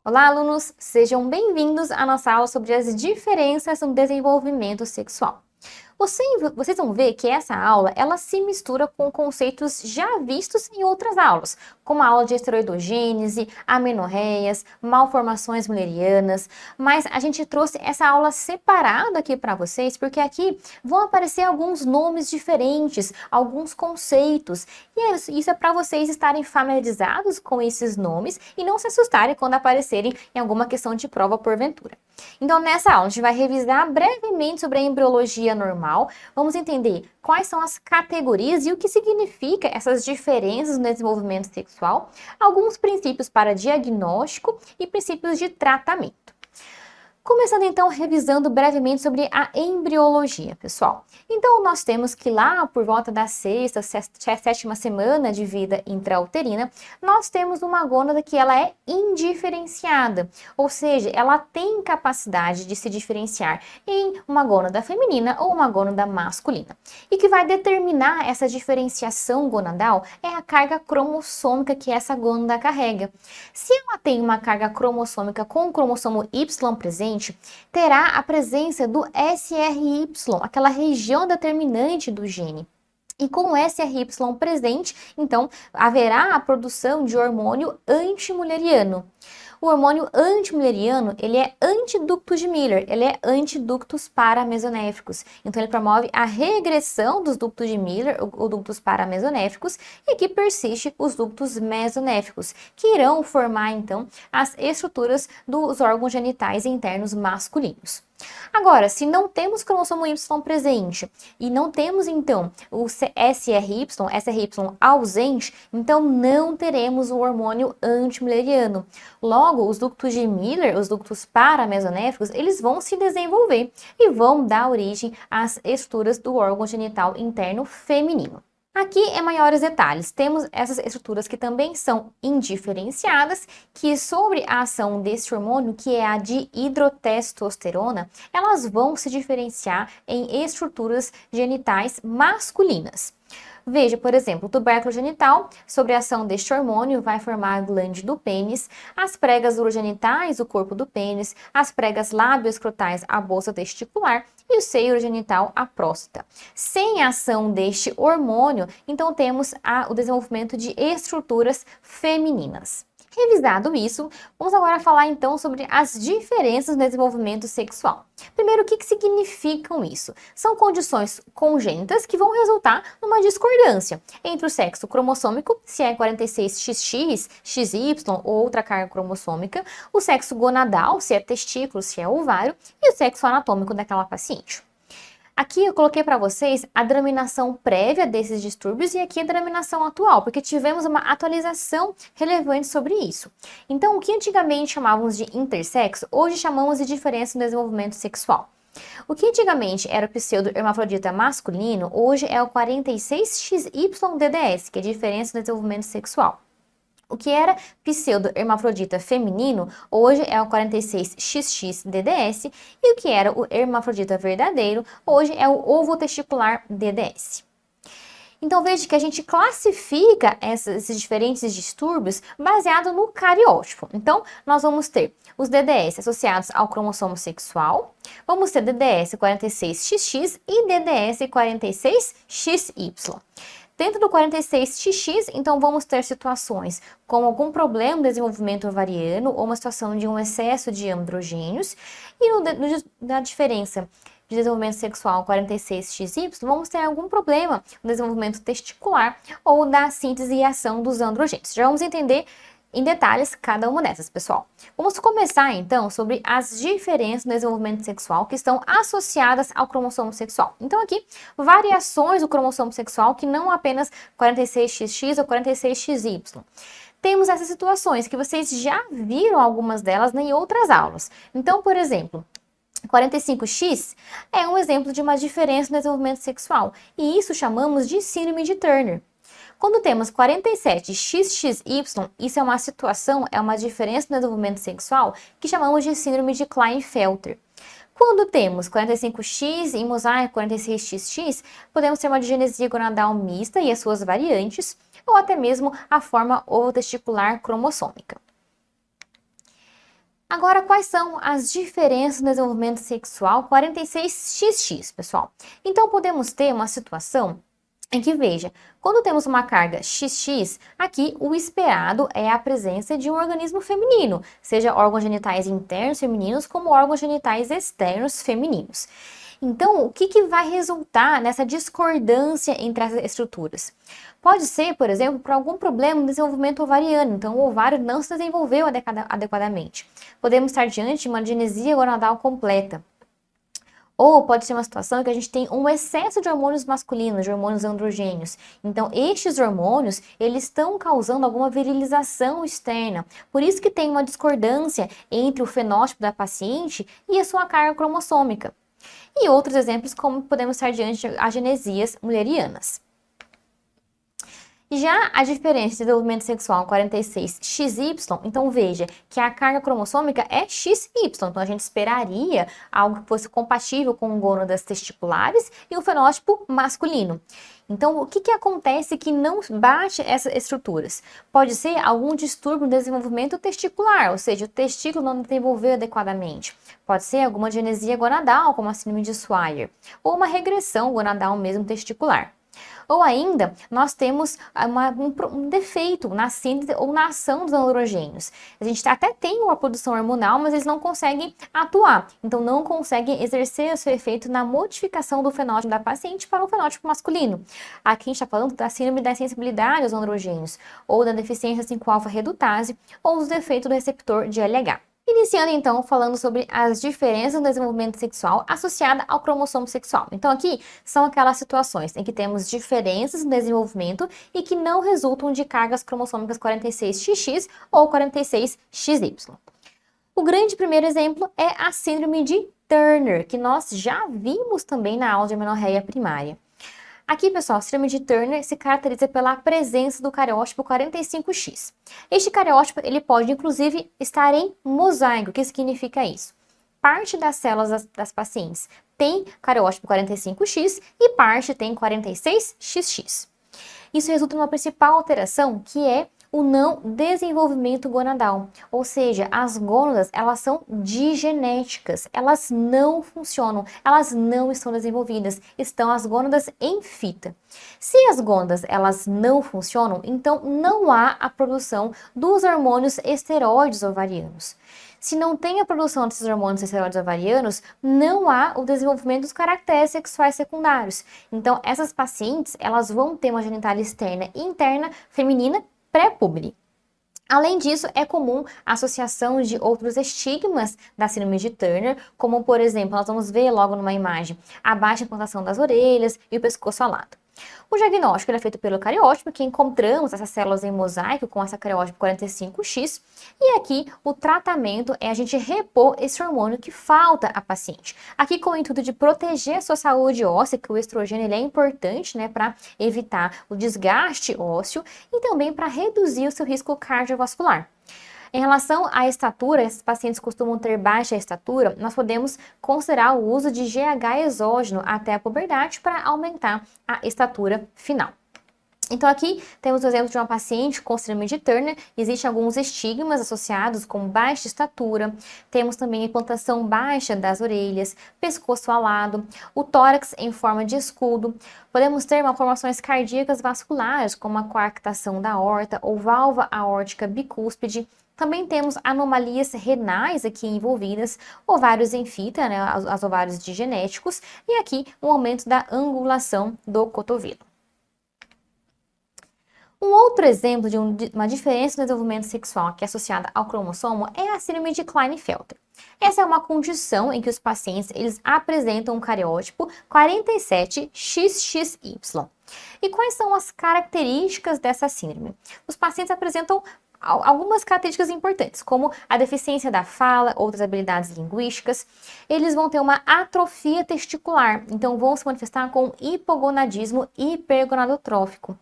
Olá, alunos! Sejam bem-vindos à nossa aula sobre as diferenças no desenvolvimento sexual. Vocês vão ver que essa aula ela se mistura com conceitos já vistos em outras aulas, como a aula de esteroidogênese, amenorreias, malformações mullerianas, mas a gente trouxe essa aula separada aqui para vocês, porque aqui vão aparecer alguns nomes diferentes, alguns conceitos, e isso é para vocês estarem familiarizados com esses nomes e não se assustarem quando aparecerem em alguma questão de prova porventura. Então, nessa aula, a gente vai revisar brevemente sobre a embriologia normal. Vamos entender quais são as categorias e o que significa essas diferenças no desenvolvimento sexual, alguns princípios para diagnóstico e princípios de tratamento. Começando então revisando brevemente sobre a embriologia, pessoal. Então nós temos que lá por volta da sexta, sétima semana de vida intrauterina, nós temos uma gônada que ela é indiferenciada, ou seja, ela tem capacidade de se diferenciar em uma gônada feminina ou uma gônada masculina. E que vai determinar essa diferenciação gonadal é a carga cromossômica que essa gônada carrega. Se ela tem uma carga cromossômica com o cromossomo Y presente, terá a presença do SRY, aquela região determinante do gene. E com o SRY presente, então, haverá a produção de hormônio antimulleriano. O hormônio antimulleriano, ele é antiducto de Miller, ele é antiductos paramesonéficos. Então, ele promove a regressão dos ductos de Miller, ou ductos paramesonéficos, e aqui persiste os ductos mesonéficos, que irão formar, então, as estruturas dos órgãos genitais internos masculinos. Agora, se não temos cromossomo Y presente e não temos então o SRY ausente, então não teremos o hormônio antimulleriano. Logo, os ductos de Miller, os ductos paramesonéficos, eles vão se desenvolver e vão dar origem às estruturas do órgão genital interno feminino. Aqui, em maiores detalhes, temos essas estruturas que também são indiferenciadas, que sobre a ação desse hormônio, que é a dihidrotestosterona, elas vão se diferenciar em estruturas genitais masculinas. Veja, por exemplo, o tubérculo genital, sobre a ação deste hormônio, vai formar a glande do pênis, as pregas urogenitais, o corpo do pênis, as pregas lábio-escrotais, a bolsa testicular e o seio urogenital, a próstata. Sem a ação deste hormônio, então temos o desenvolvimento de estruturas femininas. Revisado isso, vamos agora falar então sobre as diferenças no desenvolvimento sexual. Primeiro, o que significam isso? São condições congênitas que vão resultar numa discordância entre o sexo cromossômico, se é 46XX, XY ou outra carga cromossômica, o sexo gonadal, se é testículo, se é ovário, e o sexo anatômico daquela paciente. Aqui eu coloquei para vocês a denominação prévia desses distúrbios e aqui a denominação atual, porque tivemos uma atualização relevante sobre isso. Então, o que antigamente chamávamos de intersexo, hoje chamamos de diferença no desenvolvimento sexual. O que antigamente era o pseudo-hermafrodita masculino, hoje é o 46XYDDS, que é a diferença no desenvolvimento sexual. O que era pseudo-hermafrodita feminino, hoje é o 46XX-DDS, e o que era o hermafrodita verdadeiro, hoje é o ovotesticular DDS. Então veja que a gente classifica esses diferentes distúrbios baseado no cariótipo. Então nós vamos ter os DDS associados ao cromossomo sexual, vamos ter DDS 46XX e DDS 46XY. Dentro do 46XX, então vamos ter situações com algum problema no desenvolvimento ovariano ou uma situação de um excesso de androgênios. E na diferença de desenvolvimento sexual 46XY, vamos ter algum problema no desenvolvimento testicular ou da síntese e ação dos androgênios. Já vamos entender em detalhes cada uma dessas, pessoal. Vamos começar então sobre as diferenças no desenvolvimento sexual que estão associadas ao cromossomo sexual. Então aqui, variações do cromossomo sexual que não apenas 46XX ou 46XY. Temos essas situações que vocês já viram algumas delas em outras aulas. Então, por exemplo, 45X é um exemplo de uma diferença no desenvolvimento sexual e isso chamamos de síndrome de Turner. Quando temos 47XXY, isso é uma situação, é uma diferença no desenvolvimento sexual que chamamos de síndrome de Klinefelter. Quando temos 45X em mosaico 46XX, podemos ter uma digenesia gonadal mista e as suas variantes, ou até mesmo a forma ovotesticular cromossômica. Agora, quais são as diferenças no desenvolvimento sexual 46XX, pessoal? Então, podemos ter uma situação em que, veja, quando temos uma carga XX, aqui o esperado é a presença de um organismo feminino, seja órgãos genitais internos femininos como órgãos genitais externos femininos. Então, o que vai resultar nessa discordância entre as estruturas? Pode ser, por exemplo, por algum problema no desenvolvimento ovariano, então o ovário não se desenvolveu adequadamente. Podemos estar diante de uma agenesia gonadal completa. Ou pode ser uma situação que a gente tem um excesso de hormônios masculinos, de hormônios androgênios. Então, estes hormônios, eles estão causando alguma virilização externa. Por isso que tem uma discordância entre o fenótipo da paciente e a sua carga cromossômica. E outros exemplos, como podemos estar diante de agenesias mullerianas. Já a diferença de desenvolvimento sexual 46XY, então veja que a carga cromossômica é XY, então a gente esperaria algo que fosse compatível com gônadas testiculares e o fenótipo masculino. Então, o que acontece que não bate essas estruturas? Pode ser algum distúrbio no desenvolvimento testicular, ou seja, o testículo não desenvolveu adequadamente. Pode ser alguma genesia gonadal, como a síndrome de Swyer, ou uma regressão gonadal mesmo testicular. Ou ainda, nós temos um defeito na síntese ou na ação dos androgênios. A gente até tem uma produção hormonal, mas eles não conseguem atuar. Então, não conseguem exercer o seu efeito na modificação do fenótipo da paciente para o fenótipo masculino. Aqui a gente está falando da síndrome da insensibilidade aos androgênios, ou da deficiência 5-alfa-redutase, ou dos defeitos do receptor de LH. Iniciando então falando sobre as diferenças no desenvolvimento sexual associada ao cromossomo sexual. Então aqui são aquelas situações em que temos diferenças no desenvolvimento e que não resultam de cargas cromossômicas 46XX ou 46XY. O grande primeiro exemplo é a síndrome de Turner, que nós já vimos também na aula de amenorreia primária. Aqui, pessoal, a síndrome de Turner se caracteriza pela presença do cariótipo 45X. Este cariótipo, ele pode, inclusive, estar em mosaico. O que significa isso? Parte das células das pacientes tem cariótipo 45X e parte tem 46XX. Isso resulta numa principal alteração, que é o não desenvolvimento gonadal, ou seja, as gônadas, elas são digenéticas, elas não funcionam, elas não estão desenvolvidas, estão as gônadas em fita. Se as gônadas, elas não funcionam, então não há a produção dos hormônios esteroides ovarianos. Se não tem a produção desses hormônios esteroides ovarianos, não há o desenvolvimento dos caracteres sexuais secundários. Então, essas pacientes, elas vão ter uma genitália externa e interna feminina pré-púbere. Além disso, é comum a associação de outros estigmas da síndrome de Turner, como, por exemplo, nós vamos ver logo numa imagem, a baixa implantação das orelhas e o pescoço alado. O diagnóstico é feito pelo cariótipo, que encontramos essas células em mosaico com essa cariótipo 45X, e aqui o tratamento é a gente repor esse hormônio que falta à paciente. Aqui com o intuito de proteger a sua saúde óssea, que o estrogênio ele é importante, né, para evitar o desgaste ósseo e também para reduzir o seu risco cardiovascular. Em relação à estatura, esses pacientes costumam ter baixa estatura, nós podemos considerar o uso de GH exógeno até a puberdade para aumentar a estatura final. Então aqui temos o exemplo de uma paciente com síndrome de Turner, existem alguns estigmas associados com baixa estatura, temos também a implantação baixa das orelhas, pescoço alado, o tórax em forma de escudo, podemos ter malformações cardíacas vasculares, como a coarctação da aorta ou válvula aórtica bicúspide. Também temos anomalias renais aqui envolvidas, ovários em fita, né, as ovários digenéticos, e aqui um aumento da angulação do cotovelo. Um outro exemplo de uma diferença no desenvolvimento sexual que é associada ao cromossomo é a síndrome de Klinefelter. Essa é uma condição em que os pacientes eles apresentam um cariótipo 47XXY. E quais são as características dessa síndrome? Os pacientes apresentam algumas características importantes, como a deficiência da fala, outras habilidades linguísticas. Eles vão ter uma atrofia testicular, então vão se manifestar com hipogonadismo hipergonadotrófico.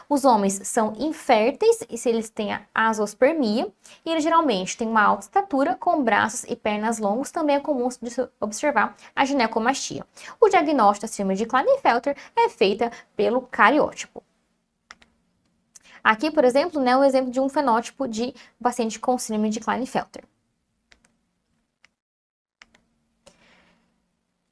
Os homens são inférteis, e se eles têm a azospermia, e eles geralmente têm uma alta estatura, com braços e pernas longos, também é comum de se observar a ginecomastia. O diagnóstico da síndrome de Klinefelter é feita pelo cariótipo. Aqui, por exemplo, né, o exemplo de um fenótipo de paciente com síndrome de Klinefelter.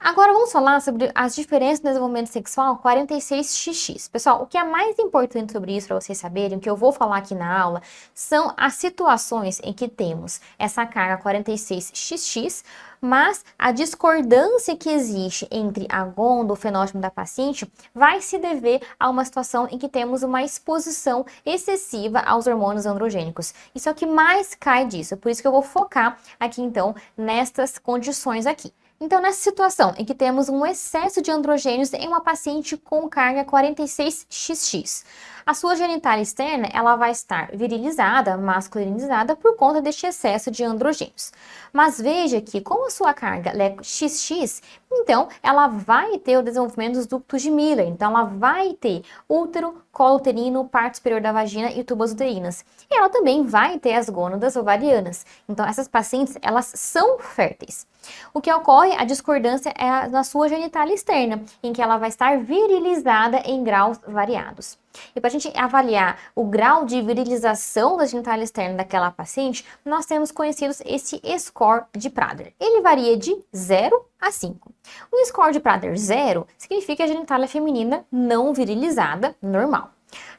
Agora vamos falar sobre as diferenças no desenvolvimento sexual 46XX. Pessoal, o que é mais importante sobre isso para vocês saberem, o que eu vou falar aqui na aula, são as situações em que temos essa carga 46XX, mas a discordância que existe entre a gônada, o fenótipo da paciente, vai se dever a uma situação em que temos uma exposição excessiva aos hormônios androgênicos. Isso é o que mais cai disso, por isso que eu vou focar aqui então nestas condições aqui. Então, nessa situação em que temos um excesso de androgênios em uma paciente com carga 46XX, a sua genitália externa ela vai estar virilizada, masculinizada por conta deste excesso de androgênios. Mas veja que, como a sua carga é XX, então ela vai ter o desenvolvimento dos ductos de Miller. Então, ela vai ter útero, colo uterino, parte superior da vagina e tubas uterinas. E ela também vai ter as gônadas ovarianas. Então, essas pacientes, elas são férteis. O que ocorre, a discordância é na sua genitália externa, em que ela vai estar virilizada em graus variados. E para a gente avaliar o grau de virilização da genitália externa daquela paciente, nós temos conhecidos esse score de Prader. Ele varia de 0 a 5. O score de Prader 0 significa a genitália feminina não virilizada, normal.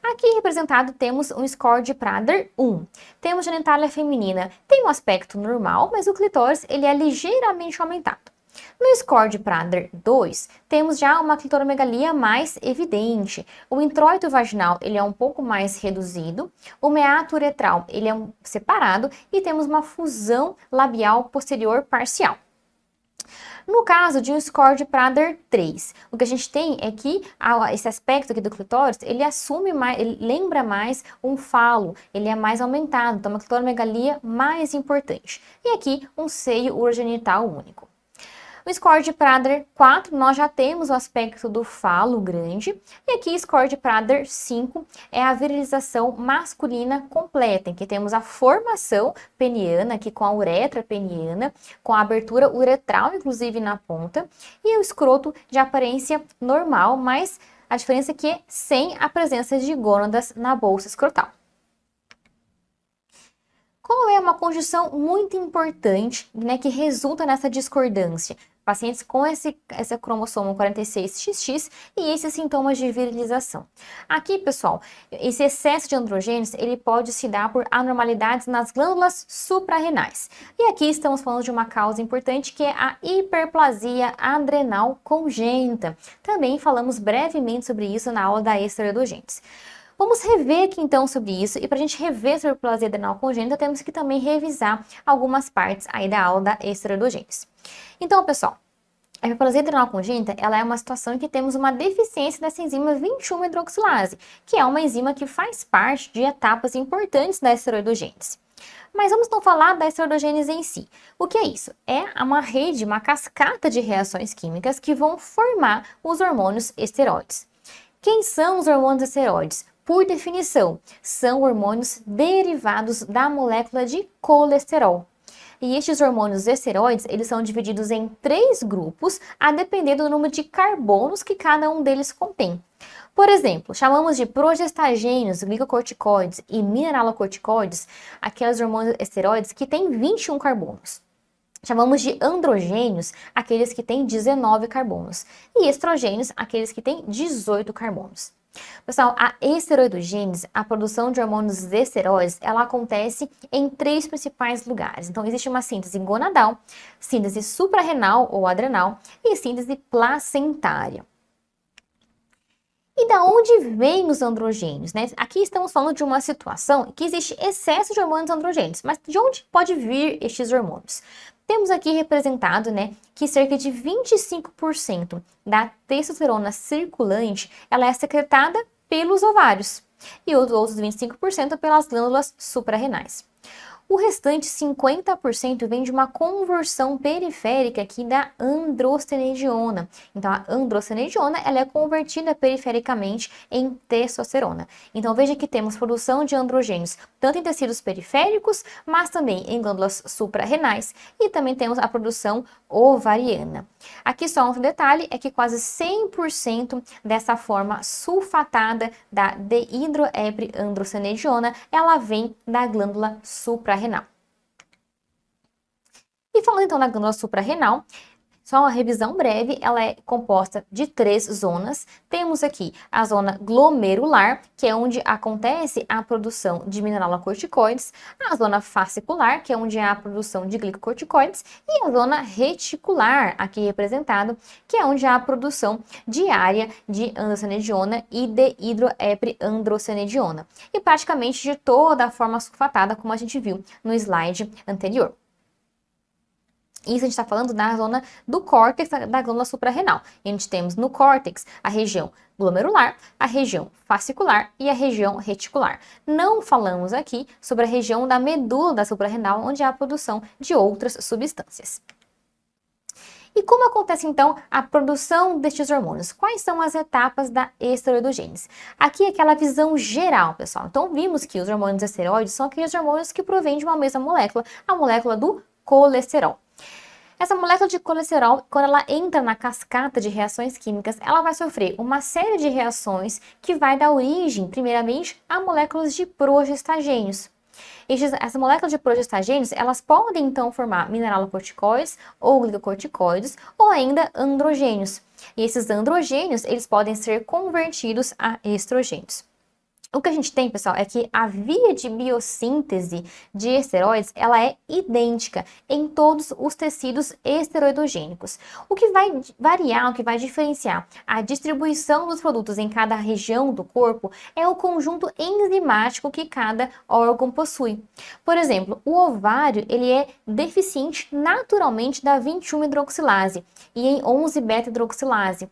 Aqui representado temos um score de Prader 1. Temos genitália feminina, tem um aspecto normal, mas o clitóris ele é ligeiramente aumentado. No score de Prader 2, temos já uma clitoromegalia mais evidente. O introito vaginal ele é um pouco mais reduzido, o meato uretral ele é separado e temos uma fusão labial posterior parcial. No caso de um score de Prader 3, o que a gente tem é que esse aspecto aqui do clitóris, ele assume mais, ele lembra mais um falo, ele é mais aumentado, então uma clitoromegalia mais importante. E aqui um seio urogenital único. No score de Prader 4, nós já temos o aspecto do falo grande, e aqui score de Prader 5 é a virilização masculina completa, em que temos a formação peniana, aqui com a uretra peniana, com a abertura uretral, inclusive na ponta, e o escroto de aparência normal, mas a diferença é que é sem a presença de gônadas na bolsa escrotal. Qual é uma condição muito importante, né, que resulta nessa discordância? Pacientes com esse cromossomo 46XX e esses sintomas de virilização. Aqui, pessoal, esse excesso de androgênios, ele pode se dar por anormalidades nas glândulas suprarrenais. E aqui estamos falando de uma causa importante que é a hiperplasia adrenal congênita. Também falamos brevemente sobre isso na aula da esteroidogênese. Vamos rever aqui então sobre isso, e para a gente rever sobre a hiperplasia adrenal congênita, temos que também revisar algumas partes aí da aula da esteroidogênese. Então, pessoal, a hiperplasia adrenal congênita, ela é uma situação em que temos uma deficiência dessa enzima 21-hidroxilase, que é uma enzima que faz parte de etapas importantes da esteroidogênese. Mas vamos não falar da esteroidogênese em si. O que é isso? É uma rede, uma cascata de reações químicas que vão formar os hormônios esteroides. Quem são os hormônios esteroides? Por definição, são hormônios derivados da molécula de colesterol. E estes hormônios esteroides, eles são divididos em 3 grupos, a depender do número de carbonos que cada um deles contém. Por exemplo, chamamos de progestagênios, glicocorticoides e mineralocorticoides, aqueles hormônios esteroides que têm 21 carbonos. Chamamos de androgênios, aqueles que têm 19 carbonos. E estrogênios, aqueles que têm 18 carbonos. Pessoal, a esteroidogênese, a produção de hormônios esteroides, ela acontece em 3 principais lugares. Então, existe uma síntese gonadal, síntese suprarrenal ou adrenal e síntese placentária. E da onde vêm os androgênios, né? Aqui estamos falando de uma situação em que existe excesso de hormônios androgênicos, mas de onde pode vir estes hormônios? Temos aqui representado, né, que cerca de 25% da testosterona circulante, ela é secretada pelos ovários e os outros 25% pelas glândulas suprarrenais. O restante 50% vem de uma conversão periférica aqui da androstenediona. Então, a androstenediona ela é convertida perifericamente em testosterona. Então, veja que temos produção de androgênios tanto em tecidos periféricos, mas também em glândulas suprarrenais e também temos a produção ovariana. Aqui só um detalhe, é que quase 100% dessa forma sulfatada da dehidroepiandrostenediona, ela vem da glândula suprarrenal. E falando então da glândula suprarrenal, Só uma revisão breve, ela é composta de 3 zonas. Temos aqui a zona glomerular, que é onde acontece a produção de mineralocorticoides, a zona fascicular, que é onde há a produção de glicocorticoides, e a zona reticular, aqui representado, que é onde há a produção diária de androstenediona e de hidroepiandrostenediona. E praticamente de toda a forma sulfatada, como a gente viu no slide anterior. Isso a gente está falando na zona do córtex da glândula suprarrenal. A gente temos no córtex a região glomerular, a região fascicular e a região reticular. Não falamos aqui sobre a região da medula da suprarrenal, onde há a produção de outras substâncias. E como acontece então a produção destes hormônios? Quais são as etapas da esteroidogênese? Aqui é aquela visão geral, pessoal. Então vimos que os hormônios esteroides são aqueles hormônios que provêm de uma mesma molécula, a molécula do colesterol. Essa molécula de colesterol, quando ela entra na cascata de reações químicas, ela vai sofrer uma série de reações que vai dar origem, primeiramente, a moléculas de progestagênios. Essas moléculas de progestagênios, elas podem então formar mineralocorticoides ou glicocorticoides ou ainda androgênios. E esses androgênios, eles podem ser convertidos a estrogênios. O que a gente tem, pessoal, é que a via de biossíntese de esteroides, ela é idêntica em todos os tecidos esteroidogênicos. O que vai variar, o que vai diferenciar a distribuição dos produtos em cada região do corpo é o conjunto enzimático que cada órgão possui. Por exemplo, o ovário, ele é deficiente naturalmente da 21-hidroxilase e em 11-beta-hidroxilase.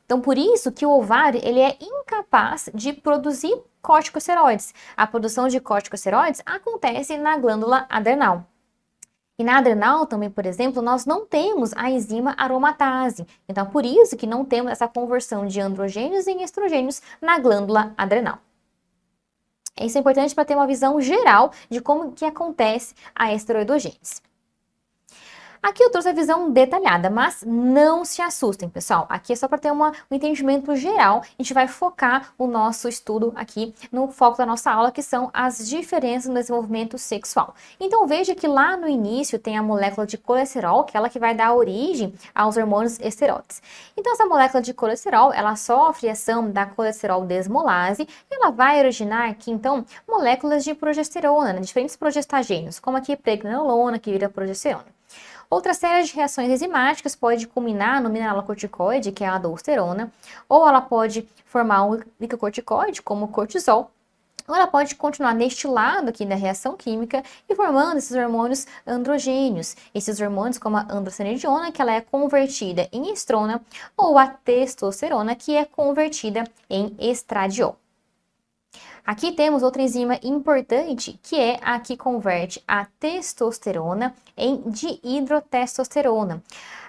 Então, por isso que o ovário ele é incapaz de produzir corticosteroides. A produção de corticosteroides acontece na glândula adrenal. E na adrenal também, por exemplo, nós não temos a enzima aromatase. Então, por isso que não temos essa conversão de androgênios em estrogênios na glândula adrenal. Isso é importante para ter uma visão geral de como que acontece a esteroidogênese. Aqui eu trouxe a visão detalhada, mas não se assustem, pessoal. Aqui é só para ter um entendimento geral. A gente vai focar o nosso estudo aqui no foco da nossa aula, que são as diferenças no desenvolvimento sexual. Então veja que lá no início tem a molécula de colesterol, que é ela que vai dar origem aos hormônios esteroides. Então essa molécula de colesterol, ela sofre ação da colesterol desmolase e ela vai originar aqui então moléculas de progesterona, né, diferentes progestagênios, como aqui pregnenolona, que vira progesterona. Outra série de reações enzimáticas pode culminar no mineralocorticoide, que é a aldosterona, ou ela pode formar um glicocorticoide, como o cortisol, ou ela pode continuar neste lado aqui da reação química e formando esses hormônios androgênios. Esses hormônios, como a androstenediona, que ela é convertida em estrona, ou a testosterona, que é convertida em estradiol. Aqui temos outra enzima importante, que é a que converte a testosterona em dihidrotestosterona.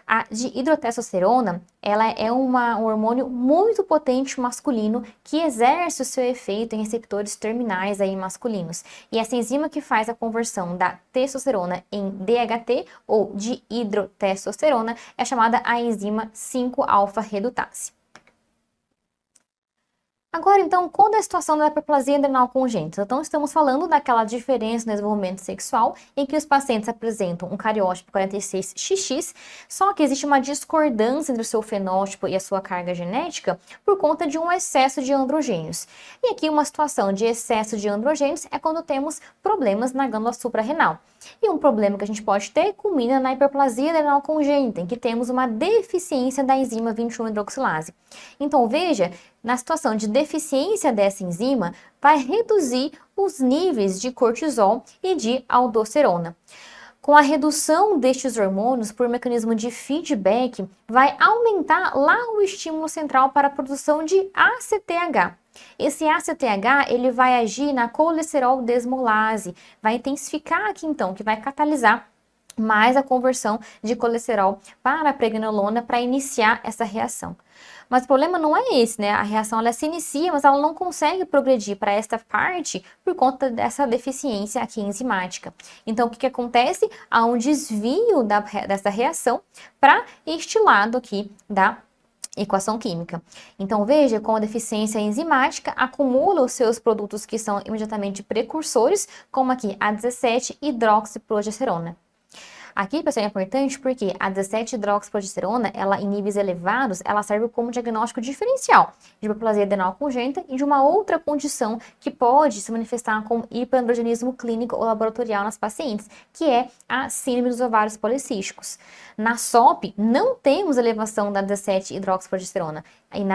A dihidrotestosterona, ela é um hormônio muito potente masculino que exerce o seu efeito em receptores terminais aí masculinos. E essa enzima que faz a conversão da testosterona em DHT ou dihidrotestosterona é chamada a enzima 5-alfa-redutase. Agora, então, qual é a situação da hiperplasia adrenal congênita? Então, estamos falando daquela diferença no desenvolvimento sexual em que os pacientes apresentam um cariótipo 46XX, só que existe uma discordância entre o seu fenótipo e a sua carga genética por conta de um excesso de androgênios. E aqui uma situação de excesso de androgênios é quando temos problemas na glândula suprarrenal. E um problema que a gente pode ter culmina na hiperplasia adrenal congênita, em que temos uma deficiência da enzima 21-hidroxilase. Então, veja, na situação de deficiência dessa enzima, vai reduzir os níveis de cortisol e de aldosterona. Com a redução destes hormônios por mecanismo de feedback, vai aumentar lá o estímulo central para a produção de ACTH. Esse ACTH, ele vai agir na colesterol desmolase, vai intensificar aqui então, que vai catalisar mais a conversão de colesterol para a pregnenolona para iniciar essa reação. Mas o problema não é esse, né? A reação ela se inicia, mas ela não consegue progredir para esta parte por conta dessa deficiência aqui enzimática. Então, o que acontece? Há um desvio dessa reação para este lado aqui da equação química. Então, veja como a deficiência enzimática acumula os seus produtos que são imediatamente precursores, como aqui a 17-hidroxiprogesterona. Aqui, pessoal, é importante porque a 17-hidroxiprogesterona, ela em níveis elevados, ela serve como diagnóstico diferencial de hiperplasia adenal congênita e de uma outra condição que pode se manifestar como hiperandrogenismo clínico ou laboratorial nas pacientes, que é a síndrome dos ovários policísticos. Na SOP, não temos elevação da 17-hidroxiprogesterona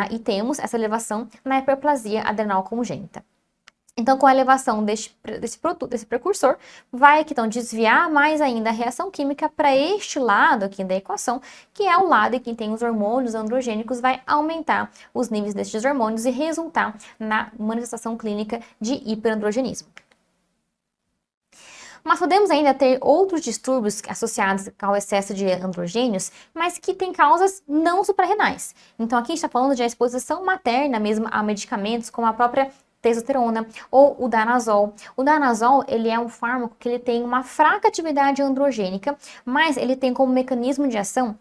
e temos essa elevação na hiperplasia adenal congênita. Então, com a elevação desse precursor, vai aqui, então, desviar mais ainda a reação química para este lado aqui da equação, que é o lado em que tem os hormônios androgênicos, vai aumentar os níveis destes hormônios e resultar na manifestação clínica de hiperandrogenismo. Mas podemos ainda ter outros distúrbios associados ao excesso de androgênios, mas que têm causas não suprarrenais. Então, aqui a gente está falando de exposição materna mesmo a medicamentos, como a própria testosterona ou o danazol. O danazol, ele é um fármaco que ele tem uma fraca atividade androgênica, mas ele tem como mecanismo de ação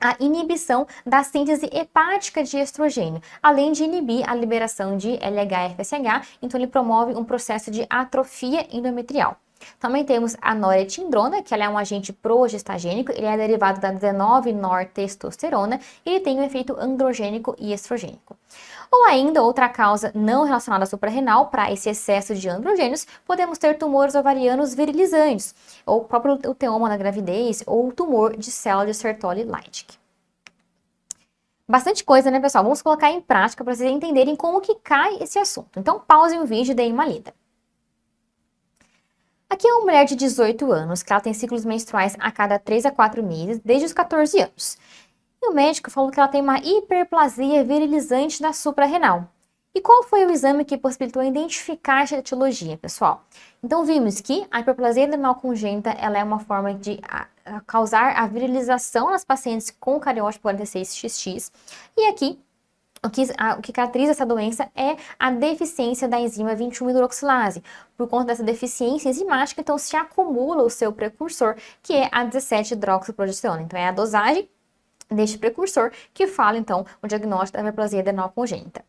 a inibição da síntese hepática de estrogênio, além de inibir a liberação de LH-FSH, então ele promove um processo de atrofia endometrial. Também temos a noretindrona, que ela é um agente progestagênico, ele é derivado da 19-nortestosterona e ele tem um efeito androgênico e estrogênico. Ou ainda, outra causa não relacionada à suprarrenal para esse excesso de androgênios, podemos ter tumores ovarianos virilizantes, ou o próprio uteoma na gravidez, ou o tumor de célula de Sertoli-Leydig. Bastante coisa, né, pessoal? Vamos colocar em prática para vocês entenderem como que cai esse assunto. Então, pausem o vídeo e deem uma lida. Aqui é uma mulher de 18 anos, que ela tem ciclos menstruais a cada 3 a 4 meses, desde os 14 anos. E o médico falou que ela tem uma hiperplasia virilizante da suprarrenal. E qual foi o exame que possibilitou identificar essa etiologia, pessoal? Então vimos que a hiperplasia adenal congênita, ela é uma forma de causar a virilização nas pacientes com cariótipo 46XX. E aqui, o que caracteriza essa doença é a deficiência da enzima 21-hidroxilase. Por conta dessa deficiência enzimática, então se acumula o seu precursor, que é a 17-hidroxiprogesterona. Então é a dosagem deste precursor que fala, então, o diagnóstico da hiperplasia adenal congênita.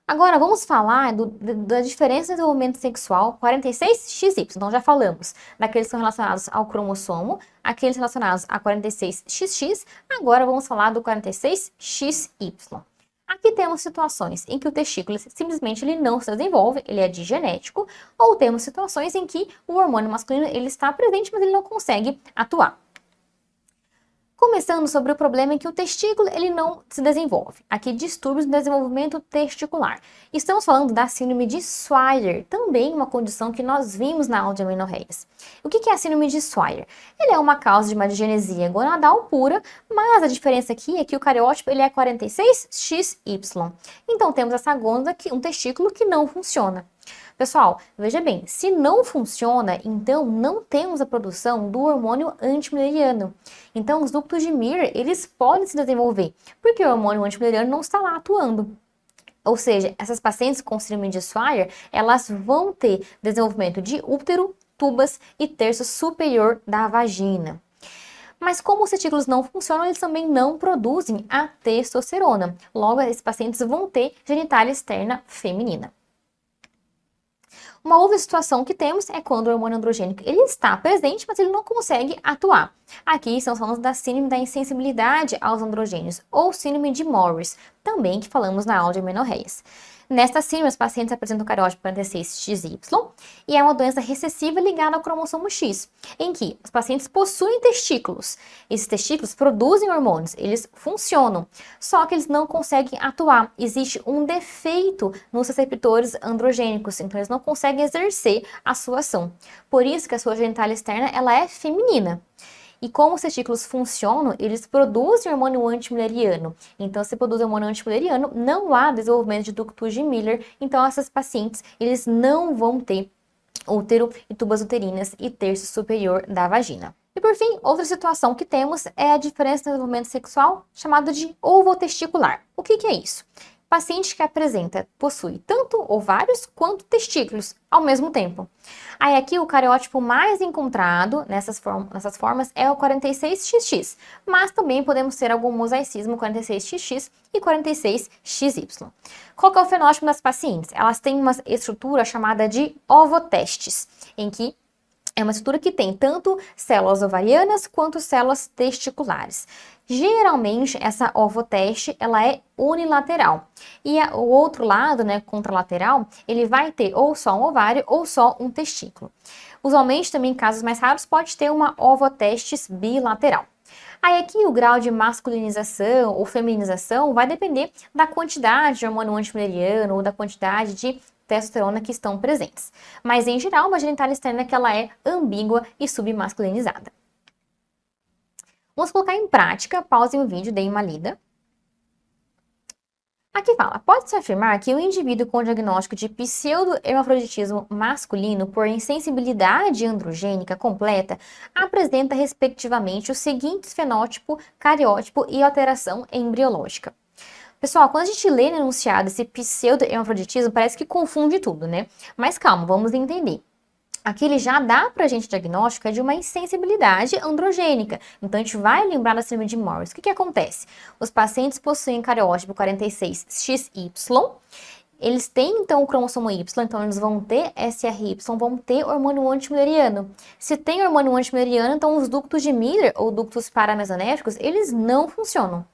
Agora, vamos falar da diferença de desenvolvimento sexual 46XY. Então, já falamos daqueles que são relacionados ao cromossomo, aqueles relacionados a 46XX. Agora, vamos falar do 46XY. Aqui temos situações em que o testículo simplesmente ele não se desenvolve, ele é digenético, ou temos situações em que o hormônio masculino ele está presente, mas ele não consegue atuar. Começando sobre o problema em que o testículo ele não se desenvolve. Aqui, distúrbios no desenvolvimento testicular. Estamos falando da síndrome de Swyer, também uma condição que nós vimos na aula de amenorreias. O que é a síndrome de Swyer? Ele é uma causa de uma digenesia gonadal pura, mas a diferença aqui é que o cariótipo ele é 46XY. Então, temos essa gônada, um testículo que não funciona. Pessoal, veja bem, se não funciona, então não temos a produção do hormônio antimülleriano. Então, os ductos de Müller, eles podem se desenvolver, porque o hormônio antimülleriano não está lá atuando. Ou seja, essas pacientes com síndrome de Swyer, elas vão ter desenvolvimento de útero, tubas e terço superior da vagina. Mas como os testículos não funcionam, eles também não produzem a testosterona. Logo, esses pacientes vão ter genitália externa feminina. Uma outra situação que temos é quando o hormônio androgênico ele está presente, mas ele não consegue atuar. Aqui estamos falando da síndrome da insensibilidade aos androgênios, ou síndrome de Morris, também que falamos na aula de amenorreias. Nesta síndrome, os pacientes apresentam cariótipo 46XY e é uma doença recessiva ligada ao cromossomo X, em que os pacientes possuem testículos. Esses testículos produzem hormônios, eles funcionam, só que eles não conseguem atuar. Existe um defeito nos receptores androgênicos, então eles não conseguem exercer a sua ação. Por isso que a sua genitália externa ela é feminina. E como os testículos funcionam, eles produzem hormônio antimülleriano. Então, se produz hormônio antimülleriano, não há desenvolvimento de ductos de Müller. Então, essas pacientes, eles não vão ter útero e tubas uterinas e terço superior da vagina. E por fim, outra situação que temos é a diferença no desenvolvimento sexual, chamada de ovotesticular. O que é isso? Paciente que possui tanto ovários quanto testículos ao mesmo tempo. Aí aqui o cariótipo mais encontrado nessas formas é o 46XX, mas também podemos ter algum mosaicismo 46XX e 46XY. Qual que é o fenótipo das pacientes? Elas têm uma estrutura chamada de ovotestes, em que É uma estrutura que tem tanto células ovarianas quanto células testiculares. Geralmente, essa ovoteste, ela é unilateral. E o outro lado, né, contralateral, ele vai ter ou só um ovário ou só um testículo. Usualmente, também em casos mais raros, pode ter uma ovotestes bilateral. Aí aqui o grau de masculinização ou feminização vai depender da quantidade de hormônio antimileriano ou da quantidade de testosterona que estão presentes. Mas em geral, uma genitália externa que ela é ambígua e submasculinizada. Vamos colocar em prática, pausem o vídeo, deem uma lida. Aqui fala, pode-se afirmar que o indivíduo com diagnóstico de pseudo-hermafroditismo masculino por insensibilidade androgênica completa apresenta respectivamente o seguinte fenótipo, cariótipo e alteração embriológica. Pessoal, quando a gente lê no enunciado esse pseudo-hermafroditismo, parece que confunde tudo, né? Mas calma, vamos entender. Aqui ele já dá pra gente diagnóstico de uma insensibilidade androgênica. Então a gente vai lembrar da síndrome de Morris. O que acontece? Os pacientes possuem cariótipo 46XY. Eles têm então o cromossomo Y, então eles vão ter SRY, vão ter hormônio antimileriano. Se tem hormônio antimileriano, então os ductos de Miller ou ductos paramesonéficos, eles não funcionam.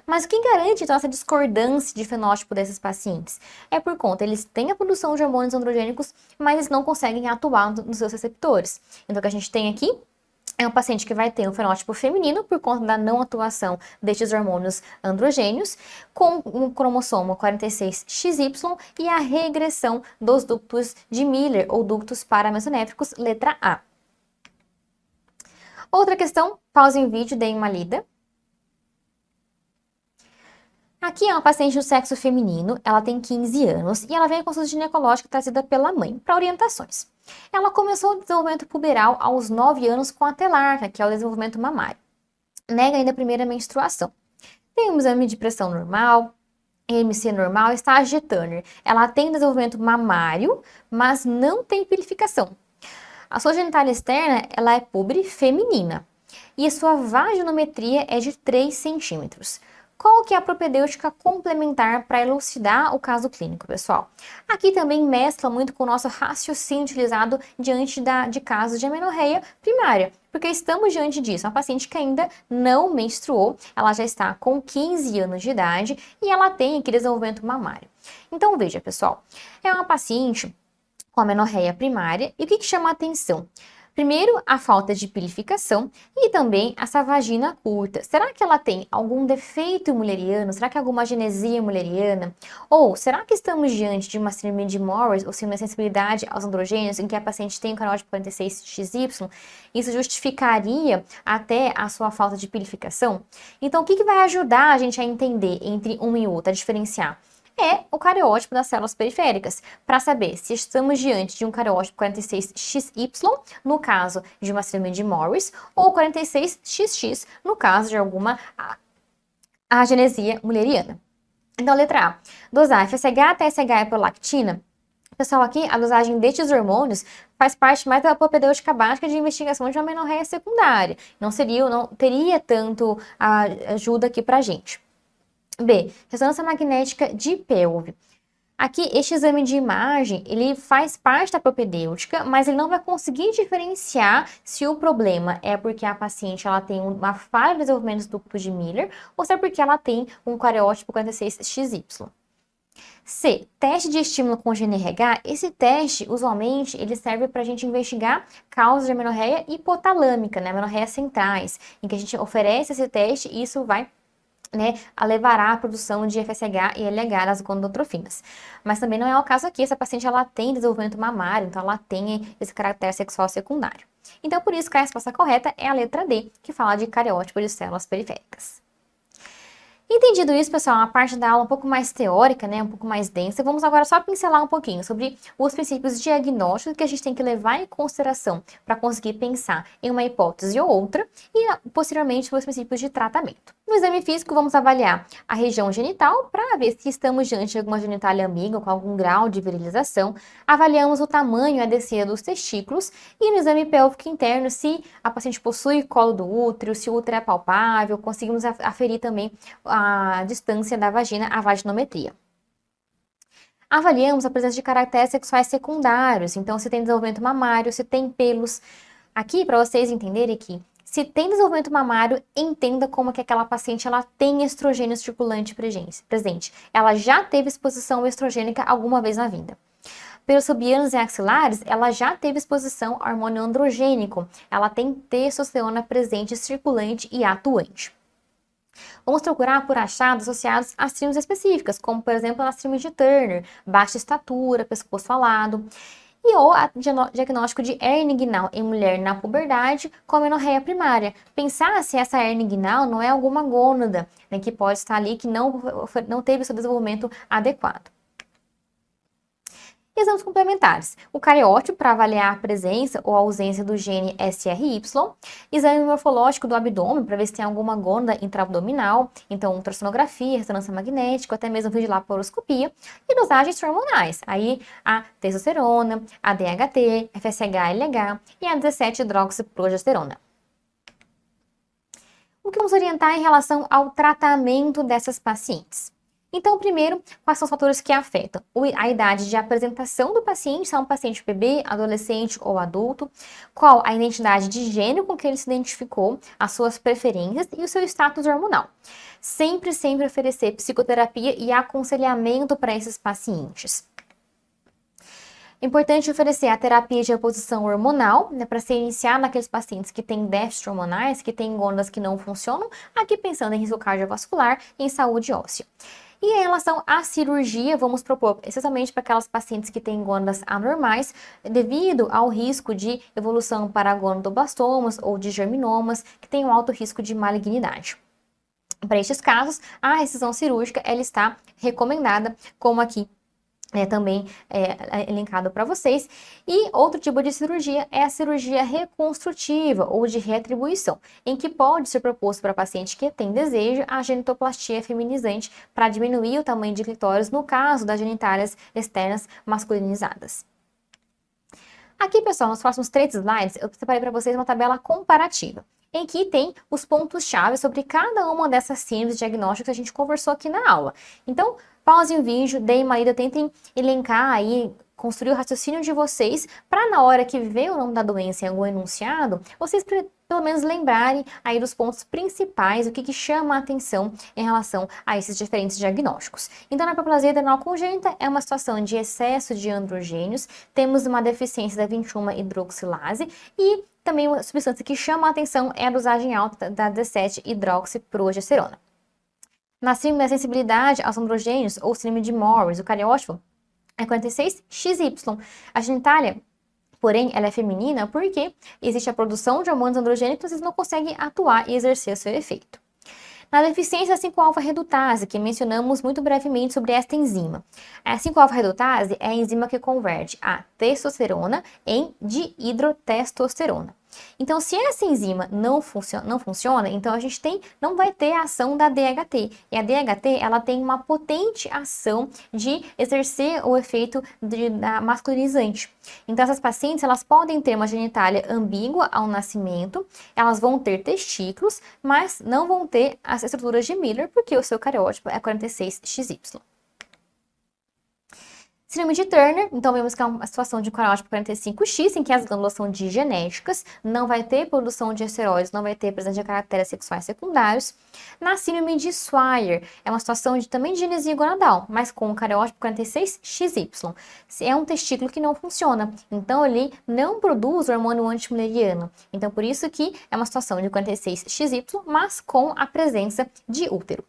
Mas o que garante então essa discordância de fenótipo desses pacientes? É por conta, eles têm a produção de hormônios androgênicos, mas eles não conseguem atuar nos seus receptores. Então o que a gente tem aqui é um paciente que vai ter um fenótipo feminino por conta da não atuação destes hormônios androgênios, com um cromossomo 46XY e a regressão dos ductos de Miller ou ductos paramesonéficos, letra A. Outra questão, pause em vídeo, deem uma lida. Aqui é uma paciente do sexo feminino, ela tem 15 anos e ela vem à consulta ginecológica trazida pela mãe para orientações. Ela começou o desenvolvimento puberal aos 9 anos com a telarca, que é o desenvolvimento mamário. Nega ainda a primeira menstruação. Tem um exame de pressão normal, MC normal, estágio de Turner. Ela tem desenvolvimento mamário, mas não tem pilificação. A sua genitália externa, ela é púbre feminina e a sua vaginometria é de 3 centímetros. Qual que é a propedêutica complementar para elucidar o caso clínico, pessoal? Aqui também mescla muito com o nosso raciocínio utilizado diante de casos de amenorreia primária, porque estamos diante disso, uma paciente que ainda não menstruou, ela já está com 15 anos de idade e ela tem aquele desenvolvimento mamário. Então veja, pessoal, é uma paciente com amenorreia primária e o que chama a atenção? Primeiro, a falta de pilificação e também essa vagina curta. Será que ela tem algum defeito mulleriano? Será que é alguma agenesia mulleriana? Ou será que estamos diante de uma síndrome de Morris, ou seja, uma sensibilidade aos androgênios, em que a paciente tem o cariótipo 46XY? Isso justificaria até a sua falta de pilificação? Então, o que vai ajudar a gente a entender entre um e outro, a diferenciar? É o cariótipo das células periféricas, para saber se estamos diante de um cariótipo 46XY, no caso de uma síndrome de Morris, ou 46XX, no caso de alguma agenesia mulleriana. Então, letra A. Dosagem FSH até SH é prolactina. Pessoal, aqui a dosagem destes hormônios faz parte mais da propedêutica básica de investigação de uma amenorreia secundária. Não teria tanto ajuda aqui pra gente. B. Ressonância magnética de pelve. Aqui, este exame de imagem, ele faz parte da propedêutica, mas ele não vai conseguir diferenciar se o problema é porque a paciente ela tem uma falha no desenvolvimento do ducto de Miller ou se é porque ela tem um cariótipo 46XY. C. Teste de estímulo com GNRH. Esse teste, usualmente, ele serve para a gente investigar causas de amenorreia hipotalâmica, né, amenorreia centrais, em que a gente oferece esse teste e isso vai levará à produção de FSH e LH das gonadotrofinas. Mas também não é o caso aqui, essa paciente ela tem desenvolvimento mamário, então ela tem esse caráter sexual secundário. Então, por isso que a resposta correta é a letra D, que fala de cariótipo de células periféricas. Entendido isso, pessoal, a parte da aula um pouco mais teórica, né, um pouco mais densa, vamos agora só pincelar um pouquinho sobre os princípios diagnósticos que a gente tem que levar em consideração para conseguir pensar em uma hipótese ou outra e, posteriormente, os princípios de tratamento. No exame físico, vamos avaliar a região genital para ver se estamos diante de alguma genitália ambígua com algum grau de virilização. Avaliamos o tamanho e a descida dos testículos e no exame pélvico interno, se a paciente possui colo do útero, se o útero é palpável, conseguimos aferir também a distância da vagina, a vaginometria. Avaliamos a presença de caracteres sexuais secundários, então se tem desenvolvimento mamário, se tem pelos. Aqui, para vocês entenderem que se tem desenvolvimento mamário, entenda como que aquela paciente ela tem estrogênio circulante presente. Ela já teve exposição estrogênica alguma vez na vida. Pelos subianos e axilares, ela já teve exposição ao hormônio androgênico. Ela tem testosterona presente, circulante e atuante. Vamos procurar por achados associados a síndromes específicas, como por exemplo a síndrome de Turner, baixa estatura, pescoço alado, e ou a diagnóstico de hernia inguinal em mulher na puberdade com amenorreia primária. Pensar se essa hernia inguinal não é alguma gônada, né, que pode estar ali que não teve seu desenvolvimento adequado. Exames complementares. O cariótipo para avaliar a presença ou ausência do gene SRY. Exame morfológico do abdômen para ver se tem alguma gônada intraabdominal. Então, ultrassonografia, ressonância magnética, até mesmo videolaparoscopia. E dosagens hormonais. Aí, a testosterona, a DHT, FSH-LH e a 17-hidroxiprogesterona. O que vamos orientar em relação ao tratamento dessas pacientes? Então, primeiro, quais são os fatores que afetam? A idade de apresentação do paciente, se é um paciente bebê, adolescente ou adulto, qual a identidade de gênero com que ele se identificou, as suas preferências e o seu status hormonal. Sempre oferecer psicoterapia e aconselhamento para esses pacientes. É importante oferecer a terapia de reposição hormonal, né, para ser iniciada naqueles pacientes que têm déficits hormonais, que têm gônadas que não funcionam, aqui pensando em risco cardiovascular e em saúde óssea. E em relação à cirurgia, vamos propor essencialmente para aquelas pacientes que têm gônadas anormais, devido ao risco de evolução para gonadoblastomas ou de germinomas, que têm um alto risco de malignidade. Para estes casos, a recisão cirúrgica ela está recomendada, como aqui também elencado para vocês. E outro tipo de cirurgia é a cirurgia reconstrutiva ou de reatribuição, em que pode ser proposto para paciente que tem desejo a genitoplastia feminizante para diminuir o tamanho de clitóris no caso das genitálias externas masculinizadas. Aqui, pessoal, nos próximos 3 slides, eu separei para vocês uma tabela comparativa, em que tem os pontos-chave sobre cada uma dessas síndromes diagnósticas que a gente conversou aqui na aula. Então, pausem o vídeo, deem uma lida, tentem elencar aí, construir o raciocínio de vocês, para na hora que ver o nome da doença em algum enunciado, vocês pelo menos lembrarem aí dos pontos principais, o que chama a atenção em relação a esses diferentes diagnósticos. Então, na hiperplasia adrenal congênita é uma situação de excesso de androgênios, temos uma deficiência da 21-hidroxilase e também uma substância que chama a atenção é a dosagem alta da 17-hidroxiprogesterona. Na síndrome da sensibilidade aos androgênios ou síndrome de Morris, o cariótipo é 46XY. A genitália, porém, ela é feminina porque existe a produção de hormônios androgênicos e eles não conseguem atuar e exercer o seu efeito. Na deficiência 5-alfa-redutase, que mencionamos muito brevemente sobre esta enzima. A 5-alfa-redutase é a enzima que converte a testosterona em dihidrotestosterona. Então, se essa enzima não funciona, então a gente não vai ter a ação da DHT. E a DHT, ela tem uma potente ação de exercer o efeito da masculinizante. Então, essas pacientes, elas podem ter uma genitália ambígua ao nascimento, elas vão ter testículos, mas não vão ter as estruturas de Miller, porque o seu cariótipo é 46XY. Síndrome de Turner, então vemos que é uma situação de cariótipo 45X, em que as glândulas são digenéticas, não vai ter produção de esteroides, não vai ter presença de caracteres sexuais secundários. Na síndrome de Swyer, é uma situação também de genesia gonadal, mas com o cariótipo 46XY. É um testículo que não funciona, então ele não produz o hormônio antimülleriano. Então por isso que é uma situação de 46XY, mas com a presença de útero.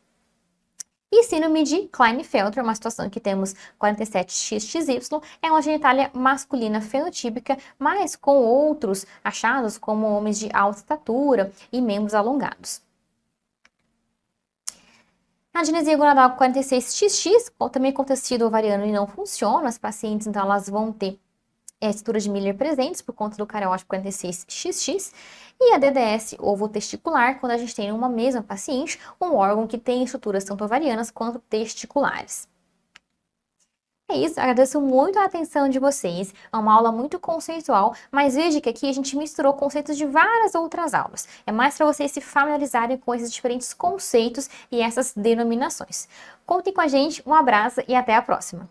E síndrome de Klinefelter, uma situação que temos 47XXY, é uma genitália masculina fenotípica, mas com outros achados como homens de alta estatura e membros alongados. A genesia gonadal 46XX, também com tecido ovariano e não funciona, as pacientes então elas vão ter estruturas de Miller presentes por conta do cariótipo 46XX e a DDS ovo-testicular, quando a gente tem uma mesma paciente um órgão que tem estruturas tanto ovarianas quanto testiculares. É isso, agradeço muito a atenção de vocês, é uma aula muito conceitual, mas veja que aqui a gente misturou conceitos de várias outras aulas. É mais para vocês se familiarizarem com esses diferentes conceitos e essas denominações. Contem com a gente, um abraço e até a próxima!